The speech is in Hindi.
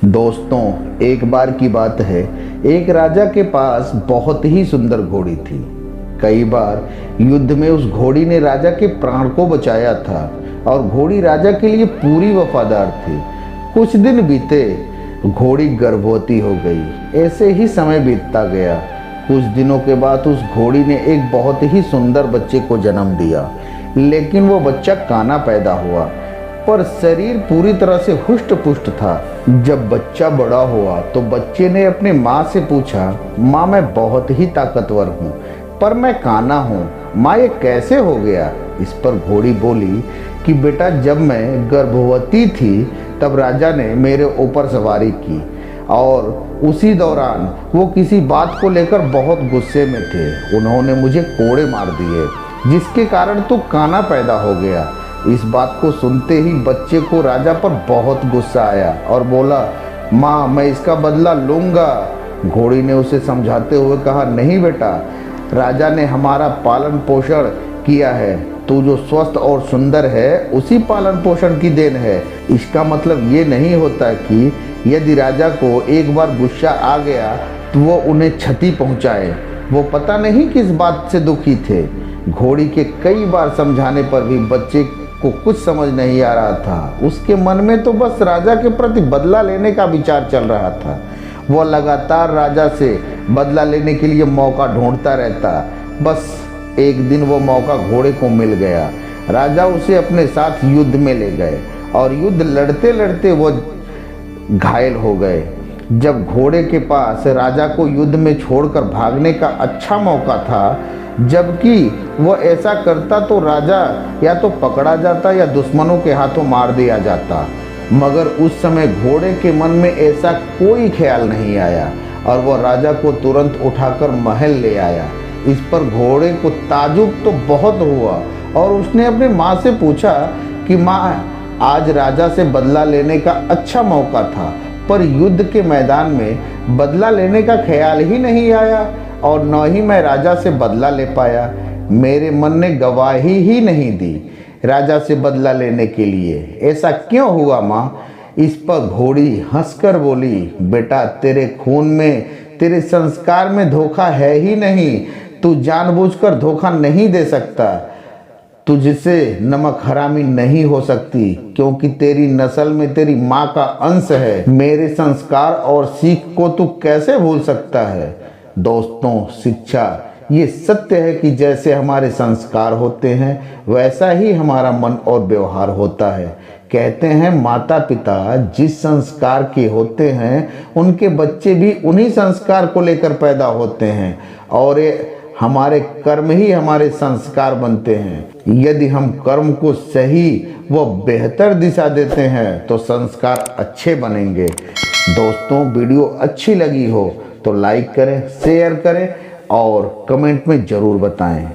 दोस्तों, एक बार की बात है, एक राजा के पास बहुत ही सुंदर घोड़ी थी। कई बार युद्ध में उस घोड़ी ने राजा के प्राण को बचाया था और घोड़ी राजा के लिए पूरी वफादार थी। कुछ दिन बीते, घोड़ी गर्भवती हो गई। ऐसे ही समय बीतता गया। कुछ दिनों के बाद उस घोड़ी ने एक बहुत ही सुंदर बच्चे को जन्म दिया, लेकिन वो बच्चा काना पैदा हुआ, पर शरीर पूरी तरह से हुष्ट पुष्ट था। जब बच्चा बड़ा हुआ तो बच्चे ने अपने माँ से पूछा, माँ मैं बहुत ही ताकतवर हूँ पर मैं काना हूँ, माँ ये कैसे हो गया। इस पर घोड़ी बोली कि बेटा, जब मैं गर्भवती थी तब राजा ने मेरे ऊपर सवारी की और उसी दौरान वो किसी बात को लेकर बहुत गुस्से में थे। उन्होंने मुझे कोड़े मार दिए, जिसके कारण तू काना पैदा हो गया। इस बात को सुनते ही बच्चे को राजा पर बहुत गुस्सा आया और बोला, माँ मैं इसका बदला लूँगा। घोड़ी ने उसे समझाते हुए कहा, नहीं बेटा, राजा ने हमारा पालन पोषण किया है, तू जो स्वस्थ और सुंदर है उसी पालन पोषण की देन है। इसका मतलब ये नहीं होता कि यदि राजा को एक बार गुस्सा आ गया तो वो उन्हें क्षति पहुंचाए। वो पता नहीं किस बात से दुखी थे। घोड़ी के कई बार समझाने पर भी बच्चे को कुछ समझ नहीं आ रहा था। उसके मन में तो बस राजा के प्रति बदला लेने का विचार चल रहा था। वह लगातार राजा से बदला लेने के लिए मौका ढूंढता रहता। बस एक दिन वो मौका घोड़े को मिल गया। राजा उसे अपने साथ युद्ध में ले गए और युद्ध लड़ते लड़ते वो घायल हो गए। जब घोड़े के पास राजा को युद्ध में छोड़कर भागने का अच्छा मौका था, जबकि वह ऐसा करता तो राजा या तो पकड़ा जाता या दुश्मनों के हाथों मार दिया जाता, मगर उस समय घोड़े के मन में ऐसा कोई ख्याल नहीं आया और वह राजा को तुरंत उठाकर महल ले आया। इस पर घोड़े को ताजुब तो बहुत हुआ और उसने अपनी माँ से पूछा कि माँ, आज राजा से बदला लेने का अच्छा मौका था, पर युद्ध के मैदान में बदला लेने का ख्याल ही नहीं आया और न ही मैं राजा से बदला ले पाया। मेरे मन ने गवाही ही नहीं दी राजा से बदला लेने के लिए। ऐसा क्यों हुआ माँ? इस पर घोड़ी हंसकर बोली, बेटा, तेरे खून में, तेरे संस्कार में धोखा है ही नहीं। तू जानबूझकर धोखा नहीं दे सकता। तुझसे नमक हरामी नहीं हो सकती, क्योंकि तेरी नस्ल में तेरी माँ का अंश है। मेरे संस्कार और सीख को तू कैसे भूल सकता है? दोस्तों, शिक्षा ये सत्य है कि जैसे हमारे संस्कार होते हैं वैसा ही हमारा मन और व्यवहार होता है। कहते हैं माता पिता जिस संस्कार के होते हैं उनके बच्चे भी उन्हीं संस्कार को लेकर पैदा होते हैं और हमारे कर्म ही हमारे संस्कार बनते हैं। यदि हम कर्म को सही व बेहतर दिशा देते हैं तो संस्कार अच्छे बनेंगे। दोस्तों, वीडियो अच्छी लगी हो तो लाइक करें, शेयर करें और कमेंट में ज़रूर बताएं।